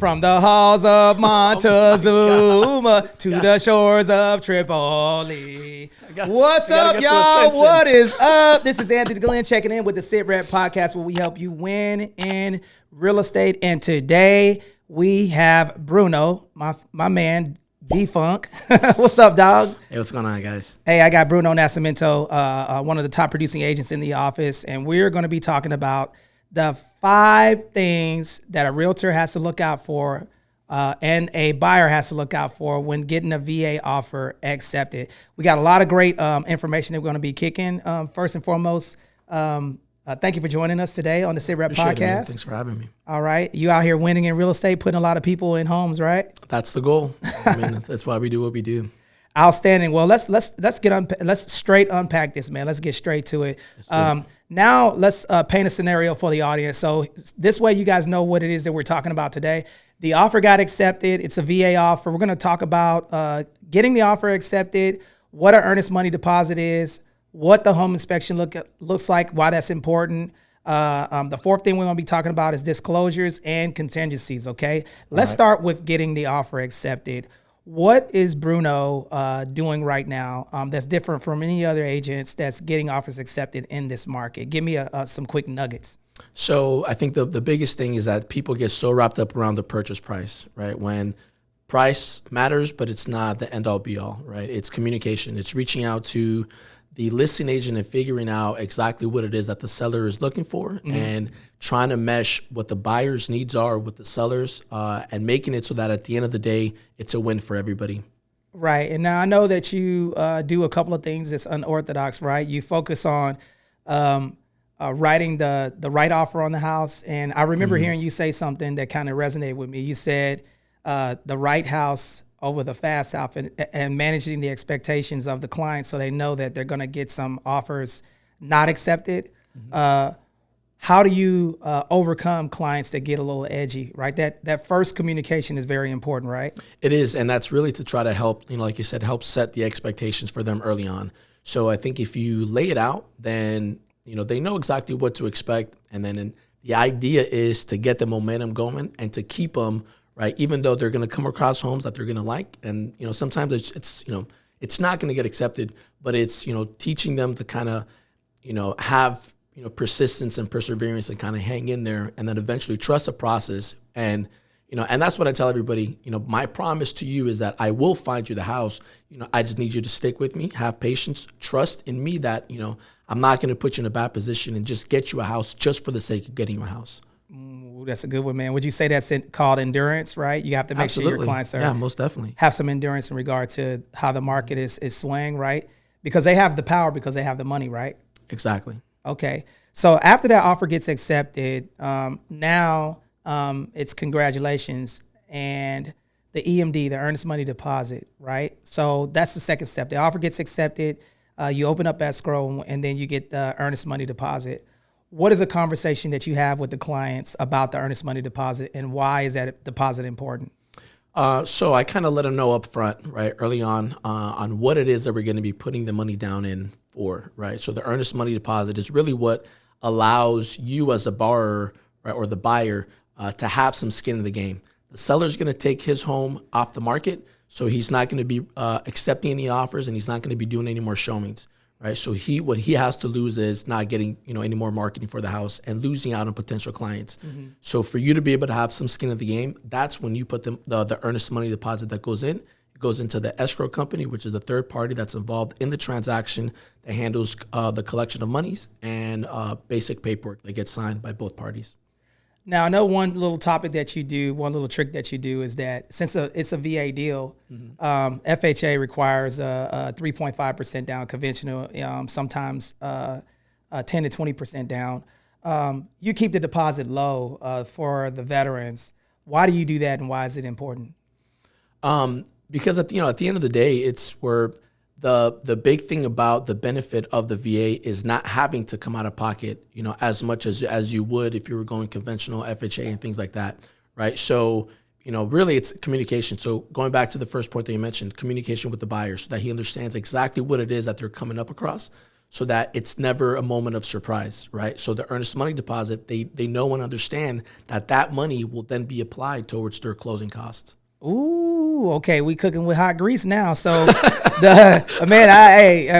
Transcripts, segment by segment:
From the halls of Montezuma to the shores of Tripoli. What's up, y'all? What is up? This is Anthony Glenn checking in with the Sit Rep podcast where we help you win in real estate. And today we have Bruno, my man, B-Funk. What's up, dog? Hey, what's going on, guys? Hey, I got Bruno Nascimento, one of the top producing agents in the office, and we're going to be talking about the 5 things that a realtor has to look out for and a buyer has to look out for when getting a VA offer accepted. We got a lot of great information that we're going to be kicking. First and foremost, thank you for joining us today on the Sit Rep podcast. Thanks for having me. All right. You out here winning in real estate, putting a lot of people in homes, right? That's the goal. I mean, that's why we do what we do. Outstanding. Well, let's straight unpack this, man. Let's get straight to it. Now let's paint a scenario for the audience. So this way you guys know what it is that we're talking about today. The offer got accepted. It's a VA offer. We're going to talk about getting the offer accepted, what an earnest money deposit is, what the home inspection looks like, why that's important. The 4th thing we're going to be talking about is disclosures and contingencies, okay? Let's start with getting the offer accepted. What is Bruno doing right now that's different from any other agents that's getting offers accepted in this market? Give me some quick nuggets. So I think the biggest thing is that people get so wrapped up around the purchase price, right? When price matters, but it's not the end all be all, right? It's communication. It's reaching out to the listing agent and figuring out exactly what it is that the seller is looking for and trying to mesh what the buyer's needs are with the sellers and making it so that at the end of the day, it's a win for everybody. Right. And now I know that you do a couple of things that's unorthodox, right? You focus on writing the right offer on the house. And I remember hearing you say something that kind of resonated with me. You said the right house over the fast house and managing the expectations of the client so they know that they're going to get some offers not accepted. How do you overcome clients that get a little edgy, right? That first communication is very important, right? It is, and that's really to try to help, like you said, help set the expectations for them early on. So I think if you lay it out, then they know exactly what to expect, and then the idea is to get the momentum going and to keep them right, even though they're going to come across homes that they're going to like, and sometimes it's not going to get accepted, but it's teaching them to kind of have persistence and perseverance and kind of hang in there, and then eventually trust the process. And and that's what I tell everybody. My promise to you is that I will find you the house. I just need you to stick with me, have patience, trust in me that I'm not going to put you in a bad position and just get you a house just for the sake of getting you a house. That's a good one, man. Would you say that's called endurance, right? You have to make sure your clients most definitely have some endurance in regard to how the market is swaying, right? Because they have the power, because they have the money, right? Exactly. Okay. So after that offer gets accepted, now it's congratulations and the EMD, the earnest money deposit, right? So that's the second step. The offer gets accepted, you open up escrow, and then you get the earnest money deposit. What is a conversation that you have with the clients about the earnest money deposit, and why is that deposit important? So I kind of let them know up front, right, early on what it is that we're going to be putting the money down in for, right? So the earnest money deposit is really what allows you as a borrower, right, or the buyer to have some skin in the game. The seller's going to take his home off the market, so he's not going to be accepting any offers, and he's not going to be doing any more showings. Right, so what he has to lose is not getting any more marketing for the house and losing out on potential clients. So for you to be able to have some skin in the game, that's when you put the earnest money deposit that goes in. It goes into the escrow company, which is the third party that's involved in the transaction that handles the collection of monies and basic paperwork that gets signed by both parties. Now, I know one little topic that you do, one little trick that you do is that since it's a VA deal, FHA requires a 3.5% down, conventional, sometimes 10 to 20% down. You keep the deposit low for the veterans. Why do you do that, and why is it important? Because at the end of the day, it's where the big thing about the benefit of the VA is not having to come out of pocket, as much as you would if you were going conventional FHA and things like that, right? So, really it's communication. So going back to the first point that you mentioned, communication with the buyer so that he understands exactly what it is that they're coming up across. so that it's never a moment of surprise, right? So the earnest money deposit, they know and understand that that money will then be applied towards their closing costs. Ooh, okay, we cooking with hot grease now. So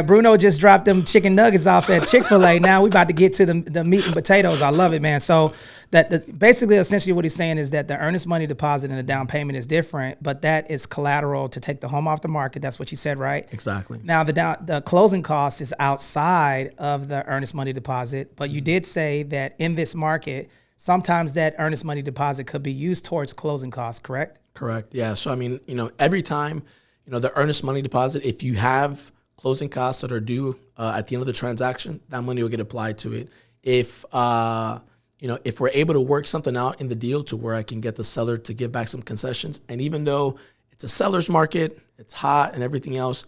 Bruno just dropped them chicken nuggets off at Chick-fil-A. Now we about to get to the meat and potatoes. I love it, man. So basically, essentially what he's saying is that the earnest money deposit and the down payment is different, but that is collateral to take the home off the market. That's what you said, right? Exactly. Now the closing cost is outside of the earnest money deposit, but you did say that in this market, sometimes that earnest money deposit could be used towards closing costs, correct? Correct. Yeah. So, I mean, every time, the earnest money deposit, if you have closing costs that are due at the end of the transaction, that money will get applied to it. If we're able to work something out in the deal to where I can get the seller to give back some concessions, and even though it's a seller's market, it's hot and everything else,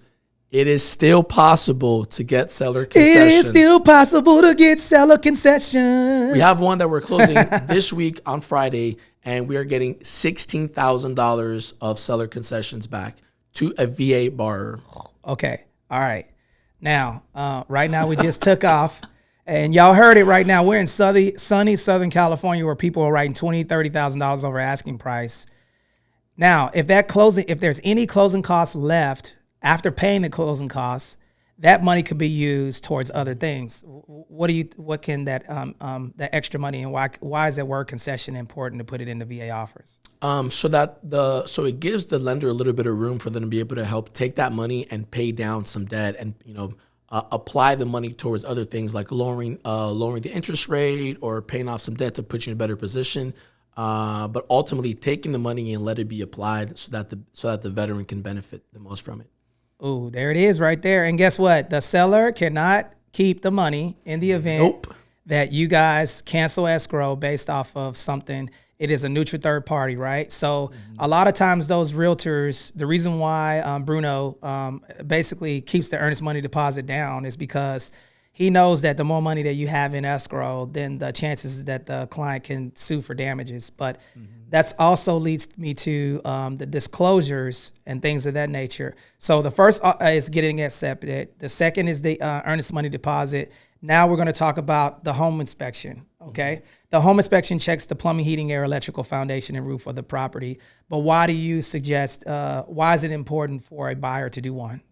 it is still possible to get seller concessions. It is still possible to get seller concessions. We have one that we're closing this week on Friday, and we are getting $16,000 of seller concessions back to a VA borrower. Okay. All right. Now, right now we just took off, and y'all heard it right now. We're in sunny Southern California where people are writing $20,000, $30,000 over asking price. Now, if there's any closing costs left after paying the closing costs, that money could be used towards other things. What can that extra money, and why is that word concession important to put it in the VA offers? So it gives the lender a little bit of room for them to be able to help take that money and pay down some debt, and apply the money towards other things like lowering the interest rate or paying off some debt to put you in a better position. But ultimately, taking the money and let it be applied so that the veteran can benefit the most from it. Ooh, there it is right there. And guess what? The seller cannot keep the money in the event that you guys cancel escrow based off of something. It is a neutral third party, right? So a lot of times those realtors, the reason why Bruno basically keeps the earnest money deposit down is because he knows that the more money that you have in escrow, then the chances that the client can sue for damages. But that's also leads me to the disclosures and things of that nature. So the first is getting accepted. The second is the earnest money deposit. Now we're going to talk about the home inspection, okay? The home inspection checks the plumbing, heating, air, electrical, foundation, and roof of the property. But why do you suggest, why is it important for a buyer to do one?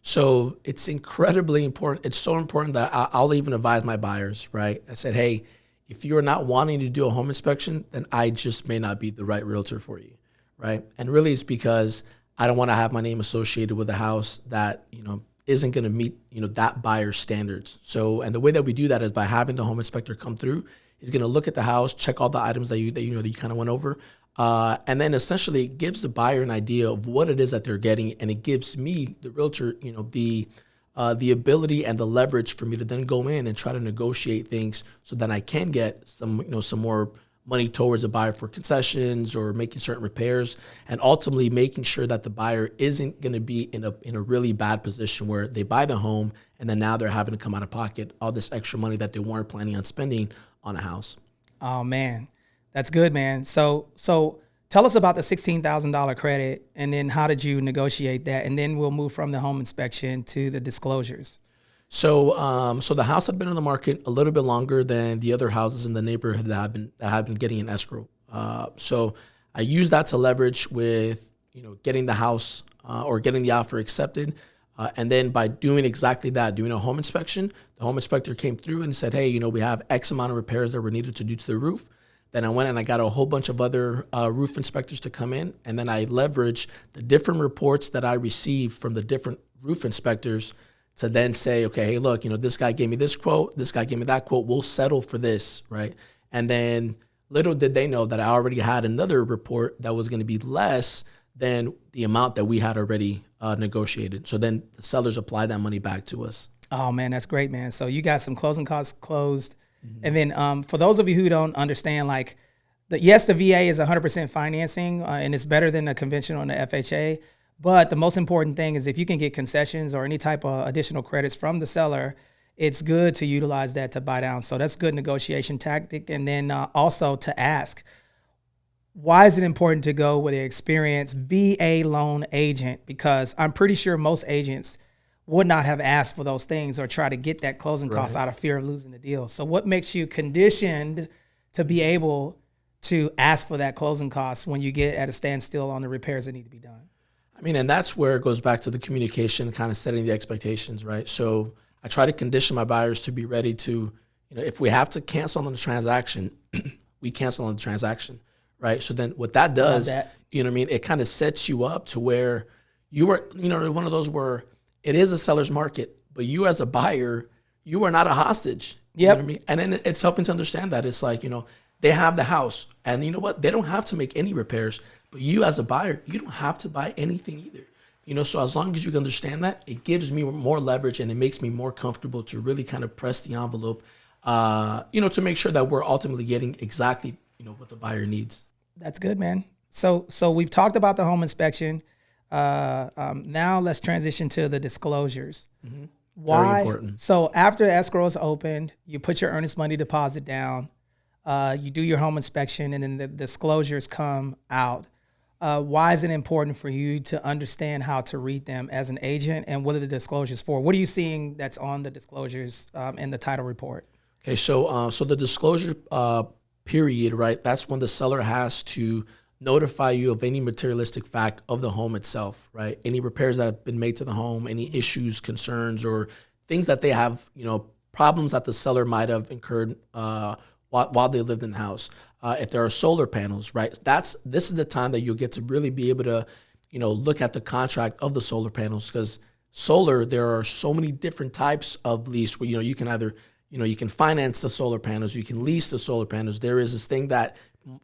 So it's incredibly important. It's so important that I'll even advise my buyers, right? I said, hey, if you're not wanting to do a home inspection, then I just may not be the right realtor for you, right? And really it's because I don't want to have my name associated with a house that, isn't going to meet, that buyer's standards. So, and the way that we do that is by having the home inspector come through. He's going to look at the house, check all the items that you kind of went over. And then essentially it gives the buyer an idea of what it is that they're getting. And it gives me, the realtor, the ability and the leverage for me to then go in and try to negotiate things so that I can get some more money towards a buyer for concessions or making certain repairs, and ultimately making sure that the buyer isn't going to be in a really bad position where they buy the home and then now they're having to come out of pocket all this extra money that they weren't planning on spending on a house. Oh man, that's good, man. So tell us about the $16,000 credit, and then how did you negotiate that? And then we'll move from the home inspection to the disclosures. So the house had been on the market a little bit longer than the other houses in the neighborhood that have been getting an escrow. So I used that to leverage with, getting the house or getting the offer accepted. And then by doing exactly that, doing a home inspection, the home inspector came through and said, hey, we have X amount of repairs that were needed to do to the roof. Then I went and I got a whole bunch of other roof inspectors to come in. And then I leveraged the different reports that I received from the different roof inspectors to then say, okay, hey, look, this guy gave me this quote, this guy gave me that quote, we'll settle for this, right? And then little did they know that I already had another report that was going to be less than the amount that we had already negotiated. So then the sellers applied that money back to us. Oh, man, that's great, man. So you got some closing costs closed. And then for those of you who don't understand, the VA is 100% financing, and it's better than the conventional and the FHA. But the most important thing is if you can get concessions or any type of additional credits from the seller, it's good to utilize that to buy down. So that's good negotiation tactic. And then also to ask, why is it important to go with an experienced VA loan agent? Because I'm pretty sure most agents would not have asked for those things or try to get that closing cost out of fear of losing the deal. So what makes you conditioned to be able to ask for that closing cost when you get at a standstill on the repairs that need to be done? I mean, and that's where it goes back to the communication, kind of setting the expectations, right? So I try to condition my buyers to be ready to, if we have to cancel on the transaction, we cancel on the transaction, right? So then what that does, it kind of sets you up to where you are, one of those where it is a seller's market, but you as a buyer, you are not a hostage. You know what I mean? And then it's helping to understand that it's like, they have the house and you know what? They don't have to make any repairs, but you as a buyer, you don't have to buy anything either. So as long as you can understand that, it gives me more leverage and it makes me more comfortable to really kind of press the envelope, to make sure that we're ultimately getting exactly, what the buyer needs. That's good, man. So we've talked about the home inspection. Now let's transition to the disclosures. Mm-hmm. Why? Very important. So after escrow is opened, you put your earnest money deposit down, you do your home inspection, and then the disclosures come out. Why is it important for you to understand how to read them as an agent, and what are the disclosures for? What are you seeing that's on the disclosures in the title report? Okay, so the disclosure period, right? That's when the seller has to notify you of any materialistic fact of the home itself, right? Any repairs that have been made to the home, any issues, concerns, or things that they have, problems that the seller might have incurred while they lived in the house. If there are solar panels, right? This is the time that you'll get to really be able to, look at the contract of the solar panels, because solar, there are so many different types of lease where, you can either, you can finance the solar panels, you can lease the solar panels. There is this thing that,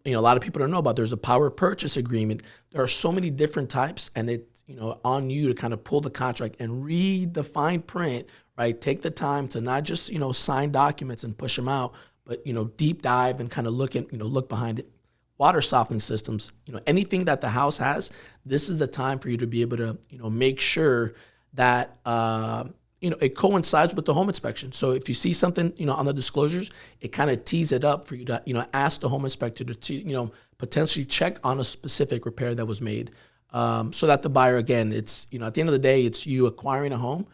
a lot of people don't know about. There's a power purchase agreement. There are so many different types, and it's, on you to kind of pull the contract and read the fine print, right? Take the time to not just, sign documents and push them out, but, deep dive and kind of look behind it. Water softening systems, anything that the house has, this is the time for you to be able to, make sure that, it coincides with the home inspection. So if you see something, on the disclosures, it kind of tees it up for you to, ask the home inspector to, potentially check on a specific repair that was made. So that the buyer, again, it's, at the end of the day, it's you acquiring a home,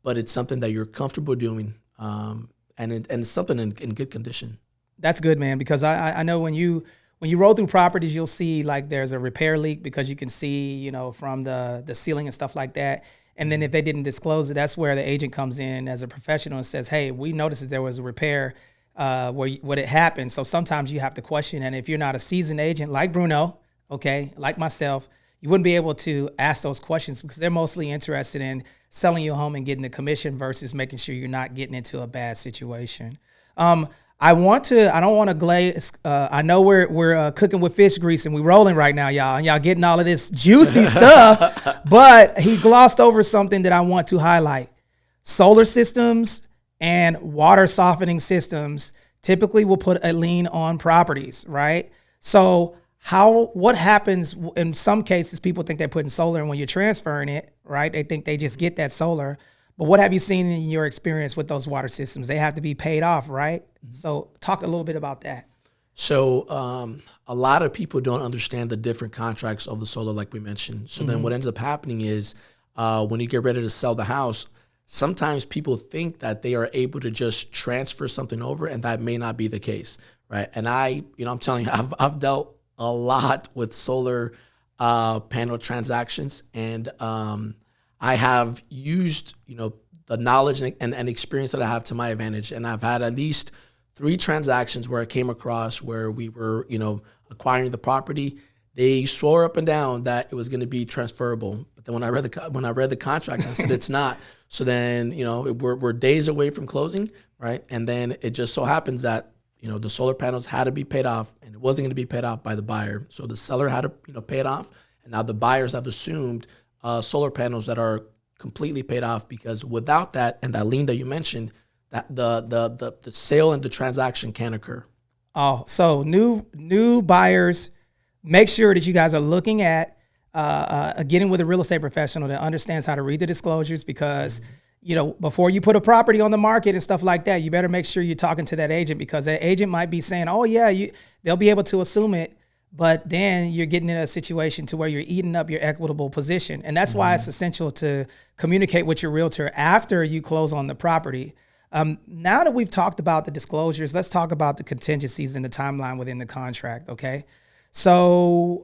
but it's something that you're comfortable doing. And it's something in good condition. That's good, man, because I know when you roll through properties, you'll see like there's a repair leak because you can see, from the ceiling and stuff like that. And then if they didn't disclose it, that's where the agent comes in as a professional and says, hey, we noticed that there was a repair where it happened. So sometimes you have to question. And if you're not a seasoned agent like Bruno, okay, like myself, you wouldn't be able to ask those questions because they're mostly interested in selling your home and getting a commission versus making sure you're not getting into a bad situation. I don't want to glaze. I know we're cooking with fish grease and we're rolling right now, y'all, and y'all getting all of this juicy stuff, but he glossed over something that I want to highlight. Solar systems and water softening systems typically will put a lien on properties, right? So what happens in some cases, people think they're putting solar, and when you're transferring it, right, they think they just get that solar. But what have you seen in your experience with those water systems? They have to be paid off, right? Mm-hmm. So talk a little bit about that. So a lot of people don't understand the different contracts of the solar, like we mentioned. So then what ends up happening is when you get ready to sell the house, sometimes people think that they are able to just transfer something over, and that may not be the case, right? And I'm telling you, I've dealt a lot with solar panel transactions, and I have used, the knowledge and experience that I have to my advantage. And I've had at least 3 transactions where I came across where we were, acquiring the property. They swore up and down that it was going to be transferable. But then when I read the contract, I said it's not. So then, we're days away from closing, right? And then it just so happens that, the solar panels had to be paid off, and it wasn't going to be paid off by the buyer. So the seller had to, pay it off. And now the buyers have assumed solar panels that are completely paid off, because without that and that lien that you mentioned, that the sale and the transaction can occur. Oh, so new buyers, make sure that you guys are looking at getting with a real estate professional that understands how to read the disclosures, because before you put a property on the market and stuff like that, you better make sure you're talking to that agent, because that agent might be saying, oh yeah, they'll be able to assume it, but then you're getting in a situation to where you're eating up your equitable position. And that's why it's essential to communicate with your realtor after you close on the property. Now that we've talked about the disclosures, let's talk about the contingencies and the timeline within the contract, okay? So,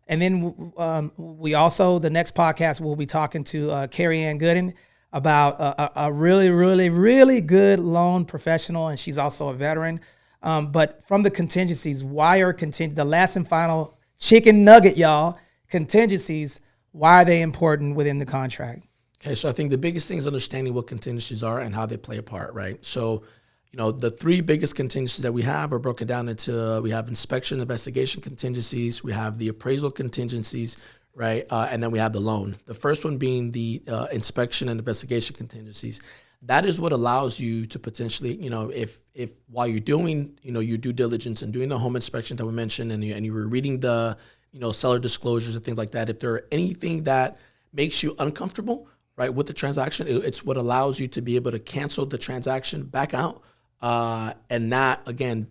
and then we also, the next podcast, we'll be talking to Carrie Ann Gooden about a really, really, really good loan professional, and she's also a veteran. But from the contingencies, why are the last and final chicken nugget, y'all, contingencies, why are they important within the contract? Okay, so I think the biggest thing is understanding what contingencies are and how they play a part, right? So, the three biggest contingencies that we have are broken down into, we have inspection investigation contingencies, we have the appraisal contingencies, right? And then we have the loan. The first one being the inspection and investigation contingencies. That is what allows you to potentially, if while you're doing, your due diligence and doing the home inspection that we mentioned, and you were reading the, seller disclosures and things like that, if there are anything that makes you uncomfortable, right, with the transaction, it's what allows you to be able to cancel the transaction, back out, and not, again,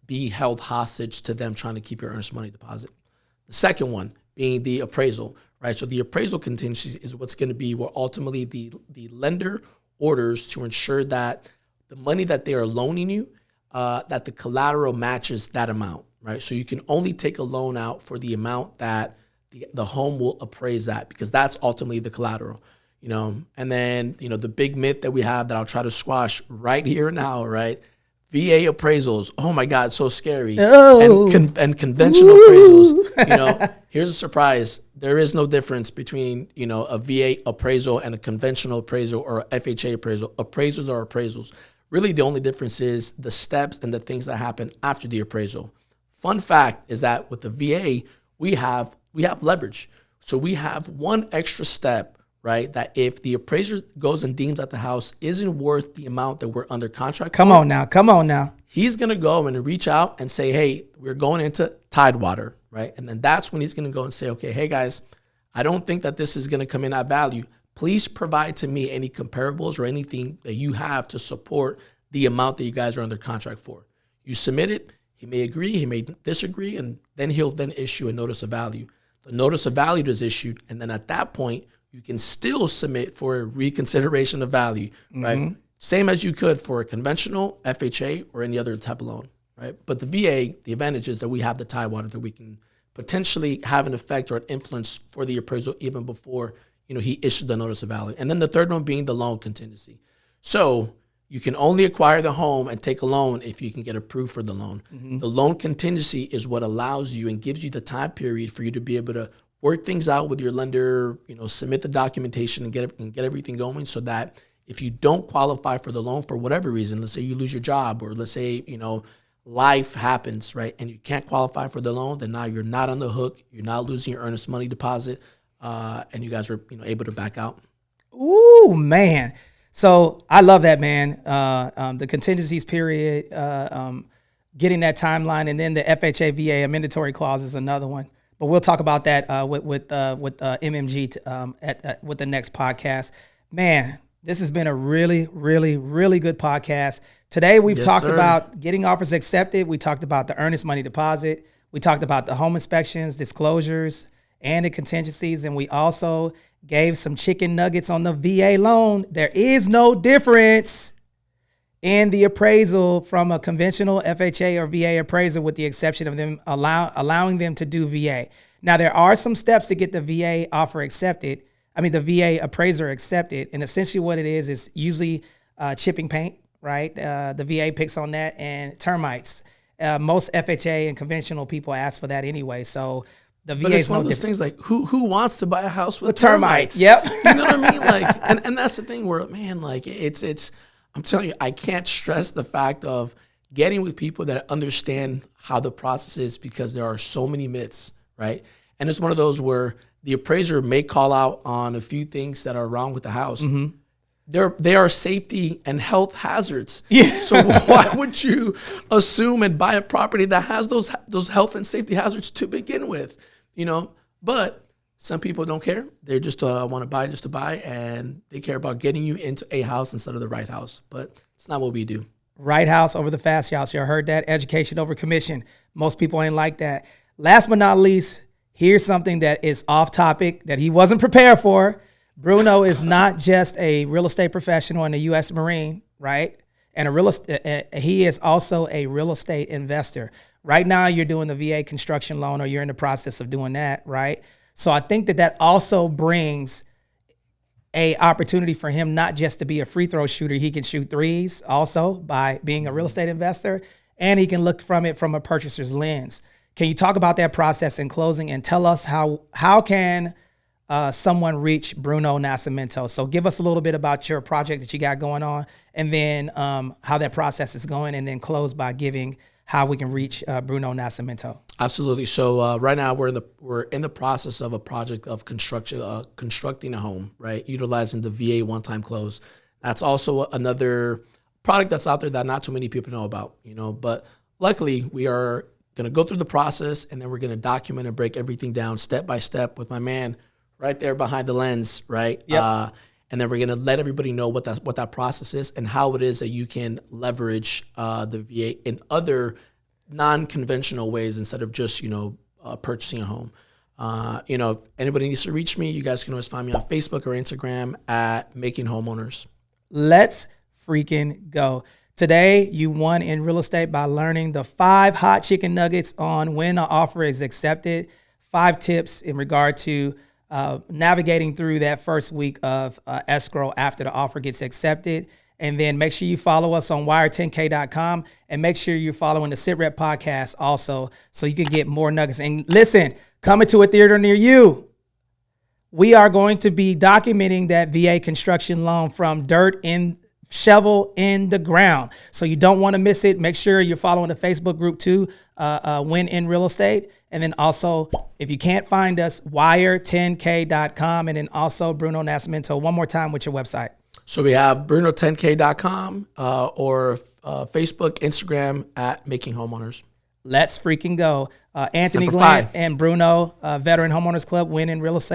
be held hostage to them trying to keep your earnest money deposit. The second one being the appraisal, right? So the appraisal contingency is what's going to be where ultimately the lender orders to ensure that the money that they are loaning you, that the collateral matches that amount, right? So you can only take a loan out for the amount that the home will appraise at, because that's ultimately the collateral, And then, the big myth that we have that I'll try to squash right here and now, right? VA appraisals, oh my God, so scary. Oh. And conventional appraisals, here's a surprise. There is no difference between, a VA appraisal and a conventional appraisal or a FHA appraisal. Appraisals are appraisals. Really, the only difference is the steps and the things that happen after the appraisal. Fun fact is that with the VA, we have leverage. So we have one extra step, right? That if the appraiser goes and deems that the house isn't worth the amount that we're under contract Come on now. He's going to go and reach out and say, hey, we're going into Tidewater, right? And then that's when he's going to go and say, okay, hey guys, I don't think that this is going to come in at value. Please provide to me any comparables or anything that you have to support the amount that you guys are under contract for. You submit it, he may agree, he may disagree, and then he'll issue a notice of value. The notice of value is issued, and then at that point, you can still submit for a reconsideration of value, right? Same as you could for a conventional, FHA, or any other type of loan, right? But the VA, the advantage is that we have the Tidewater that we can potentially have an effect or an influence for the appraisal even before, he issued the notice of value. And then the third one being the loan contingency. So you can only acquire the home and take a loan if you can get approved for the loan. The loan contingency is what allows you and gives you the time period for you to be able to work things out with your lender, submit the documentation and get everything going, so that if you don't qualify for the loan for whatever reason, let's say you lose your job, or let's say, life happens, right, and you can't qualify for the loan, then now you're not on the hook, you're not losing your earnest money deposit, and you guys are able to back out. Ooh, man. So I love that, man. The contingencies period, getting that timeline, and then the FHA VA mandatory clause is another one. But we'll talk about that with MMG with the next podcast. Man, this has been a really, really, really good podcast. Today we've talked about getting offers accepted. We talked about the earnest money deposit. We talked about the home inspections, disclosures, and the contingencies. And we also gave some chicken nuggets on the VA loan. There is no difference in the appraisal from a conventional FHA or VA appraiser, with the exception of them allowing them to do VA. Now, there are some steps to get the VA offer accepted. The VA appraiser accepted. And essentially what it is usually chipping paint, right? The VA picks on that, and termites. Most FHA and conventional people ask for that anyway. So the VA is one of those things like who wants to buy a house with termites? Yep. You know what I mean? Like, and that's the thing where, man, like it's. I'm telling you, I can't stress the fact of getting with people that understand how the process is, because there are so many myths, right? And it's one of those where the appraiser may call out on a few things that are wrong with the house. They are safety and health hazards. Yeah. So why would you assume and buy a property that has those health and safety hazards to begin with? But some people don't care. They just want to buy just to buy, and they care about getting you into a house instead of the right house. But it's not what we do. Right house over the fast house. Y'all heard that? Education over commission. Most people ain't like that. Last but not least, here's something that is off topic that he wasn't prepared for. Bruno is not just a real estate professional and a U.S. Marine, right? And he is also a real estate investor. Right now, you're doing the VA construction loan, or you're in the process of doing that, right? So I think that also brings a opportunity for him not just to be a free throw shooter. He can shoot threes also by being a real estate investor, and he can look from it from a purchaser's lens. Can you talk about that process in closing and tell us how can someone reach Bruno Nascimento? So give us a little bit about your project that you got going on, and then how that process is going, and then close by giving how we can reach Bruno Nascimento. Absolutely. So right now we're in the process of a project of constructing a home, right? Utilizing the VA one-time close. That's also another product that's out there that not too many people know about, but luckily we are going to go through the process, and then we're going to document and break everything down step by step with my man right there behind the lens, right? Yep. And then we're going to let everybody know what that process is and how it is that you can leverage the VA in other non-conventional ways instead of just, purchasing a home. If anybody needs to reach me, you guys can always find me on Facebook or Instagram at Making Homeowners. Let's freaking go. Today, you won in real estate by learning the 5 hot chicken nuggets on when an offer is accepted, 5 tips in regard to navigating through that first week of escrow after the offer gets accepted. And then make sure you follow us on wire10k.com, and make sure you're following the Sit Rep podcast also, so you can get more nuggets. And listen, coming to a theater near you, we are going to be documenting that VA construction loan from dirt in shovel in the ground. So you don't want to miss it. Make sure you're following the Facebook group too, Win in Real Estate. And then also, if you can't find us, wire10k.com, and then also Bruno Nascimento. One more time with your website. So we have bruno10k.com or Facebook, Instagram at Making Homeowners. Let's freaking go. Anthony Glenn and Bruno, Veteran Homeowners Club, Win in Real Estate.